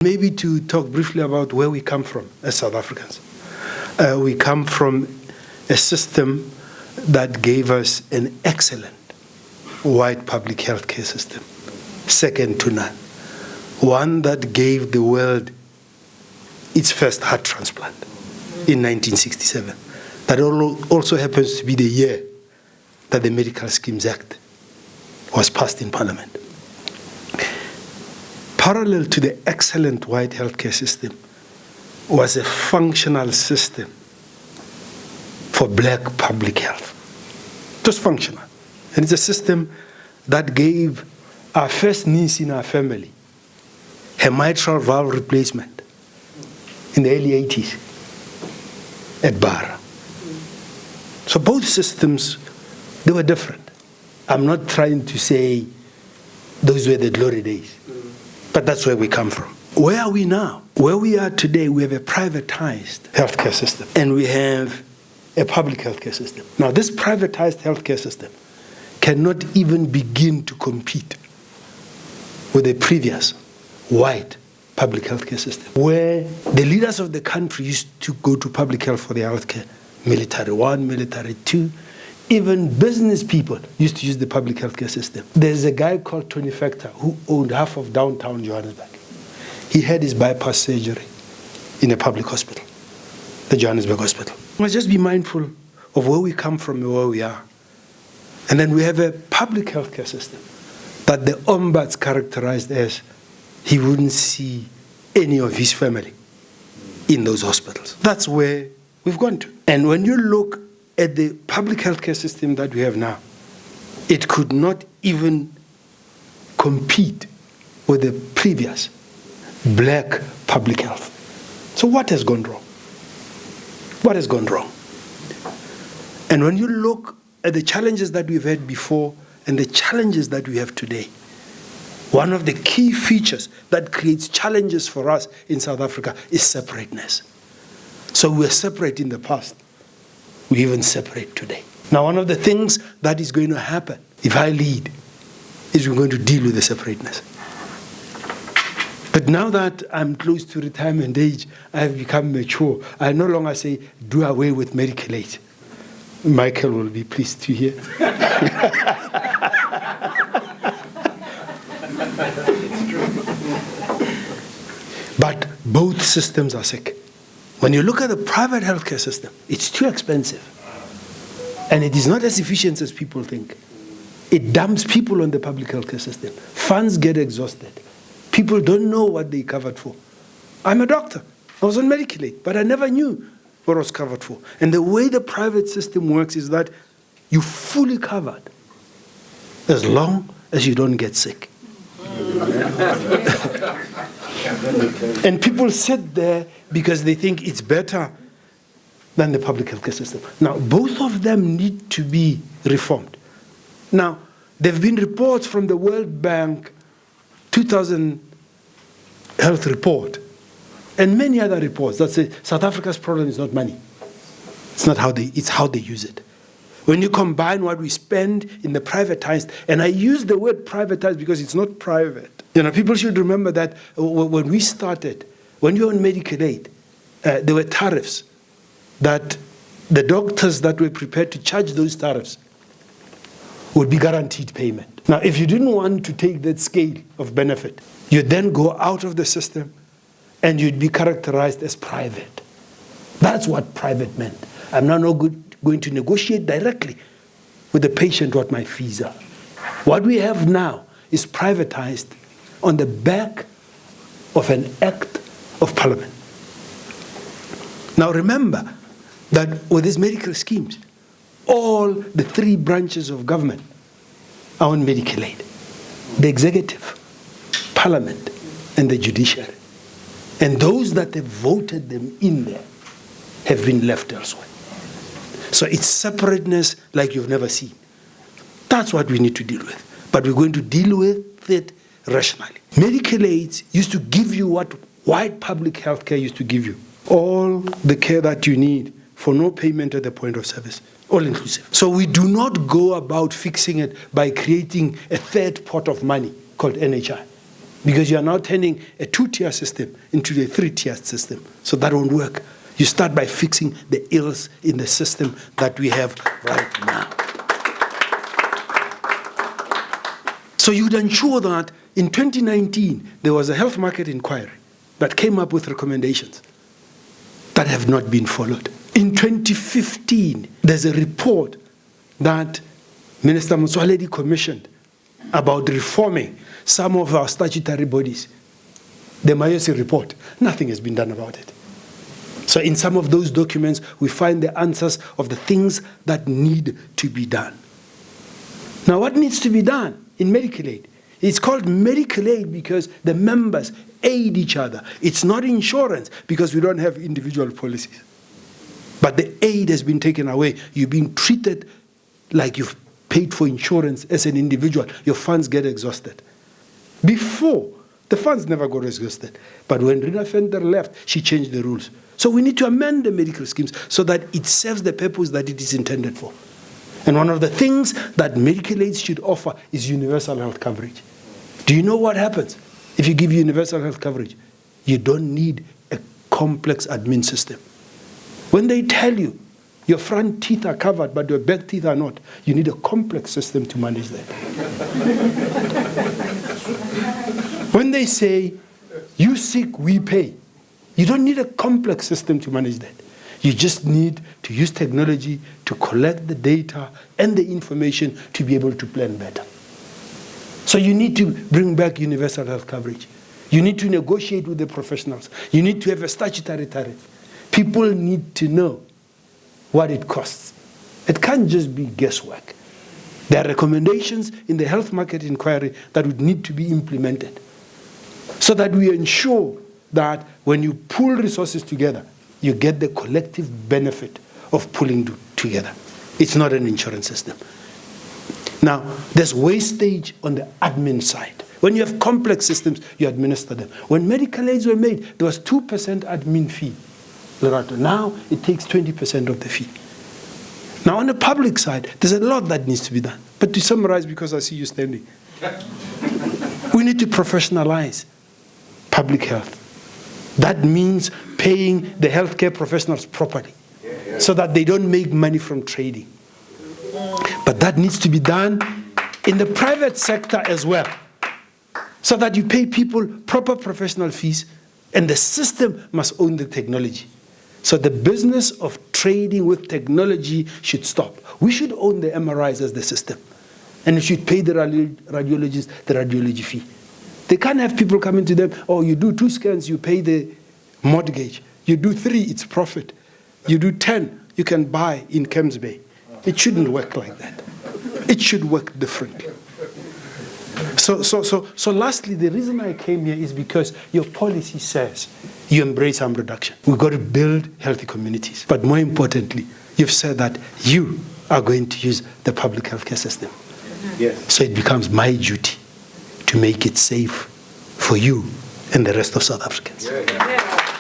Maybe to talk briefly about where we come from as South Africans. We come from a system that gave us an excellent white public healthcare system, second to none. One that gave the world its first heart transplant in 1967. That also happens to be the year that the Medical Schemes Act was passed in Parliament. Parallel to the excellent white healthcare system was a functional system for black public health. Just functional. And it's a system that gave our first niece in our family her mitral valve replacement in the early 80s at Bara. So both systems, they were different. I'm not trying to say those were the glory days, but that's where we come from. Where are we now? Where we are today, we have a privatized healthcare system and we have a public healthcare system. Now, this privatized healthcare system cannot even begin to compete with the previous white public healthcare system, where the leaders of the country used to go to public health for their healthcare. Military 1, military 2, even business people used to use the public healthcare system. There's a guy called Tony Factor who owned half of downtown Johannesburg. He had his bypass surgery in a public hospital, the Johannesburg Hospital. We must just be mindful of where we come from and where we are. And then we have a public healthcare system that the ombuds characterized as he wouldn't see any of his family in those hospitals. That's where we've gone to. And when you look at the public healthcare system that we have now, it could not even compete with the previous black public health. So what has gone wrong? What has gone wrong? And when you look at the challenges that we've had before and the challenges that we have today, one of the key features that creates challenges for us in South Africa is separateness. So we're separate in the past. We even separate today. Now, one of the things that is going to happen if I lead is we're going to deal with the separateness. But now that I'm close to retirement age, I have become mature. I no longer say, do away with medical aid. Michael will be pleased to hear. But both systems are sick. When you look at the private healthcare system, it's too expensive. And it is not as efficient as people think. It dumps people on the public healthcare system. Funds get exhausted. People don't know what they covered for. I'm a doctor. I was on medical aid, but I never knew what I was covered for. And the way the private system works is that you're fully covered as long as you don't get sick. And people sit there because they think it's better than the public healthcare system. Now, both of them need to be reformed. Now, there have been reports from the World Bank 2000 Health Report and many other reports that say South Africa's problem is not money. It's not it's how they use it. When you combine what we spend in the privatized, and I use the word privatized because it's not private. You know, people should remember that when we started, when you were on medical aid, there were tariffs that the doctors that were prepared to charge those tariffs would be guaranteed payment. Now, if you didn't want to take that scale of benefit, you'd then go out of the system and you'd be characterized as private. That's what private meant. I'm now not going to negotiate directly with the patient what my fees are. What we have now is privatized on the back of an act of parliament. Now remember that with these medical schemes, all the three branches of government are on medical aid. The executive, parliament, and the judiciary. And those that have voted them in there have been left elsewhere. So it's separateness like you've never seen. That's what we need to deal with. But we're going to deal with it rationally. Medical aids used to give you what white public health care used to give you. All the care that you need for no payment at the point of service. All inclusive. So we do not go about fixing it by creating a third pot of money called NHI. because you are now turning a 2-tier system into a 3-tier system. So that won't work. You start by fixing the ills in the system that we have right now. So you'd ensure that in 2019, there was a health market inquiry that came up with recommendations that have not been followed. In 2015, there's a report that Minister Motsoaledi commissioned about reforming some of our statutory bodies. The Mayosi report, nothing has been done about it. So in some of those documents, we find the answers of the things that need to be done. Now, what needs to be done in medical aid? It's called medical aid because the members aid each other. It's not insurance because we don't have individual policies. But the aid has been taken away. You're being treated like you've paid for insurance as an individual. Your funds get exhausted. Before, the funds never got exhausted. But when Rina Fender left, she changed the rules. So we need to amend the medical schemes so that it serves the purpose that it is intended for. And one of the things that medical aid should offer is universal health coverage. Do you know what happens if you give universal health coverage? You don't need a complex admin system. When they tell you your front teeth are covered but your back teeth are not, you need a complex system to manage that. When they say, you sick, we pay, you don't need a complex system to manage that. You just need to use technology to collect the data and the information to be able to plan better. So you need to bring back universal health coverage. You need to negotiate with the professionals. You need to have a statutory tariff. People need to know what it costs. It can't just be guesswork. There are recommendations in the health market inquiry that would need to be implemented so that we ensure that when you pool resources together, you get the collective benefit of pulling together. It's not an insurance system. Now, there's wastage on the admin side. When you have complex systems, you administer them. When medical aids were made, there was 2% admin fee. Now, it takes 20% of the fee. Now, on the public side, there's a lot that needs to be done. But to summarize, because I see you standing, we need to professionalize public health. That means paying the healthcare professionals properly so that they don't make money from trading. But that needs to be done in the private sector as well, so that you pay people proper professional fees and the system must own the technology. So the business of trading with technology should stop. We should own the MRIs as the system. And we should pay the radiologists the radiology fee. They can't have people coming to them, oh, you do 2 scans, you pay the mortgage. You do 3, it's profit. You do 10, you can buy in Kems Bay. It shouldn't work like that. It should work differently. So lastly, the reason I came here is because your policy says you embrace harm reduction. We've got to build healthy communities. But more importantly, you've said that you are going to use the public healthcare system. Yes. So it becomes my duty to make it safe for you and the rest of South Africans. Yeah.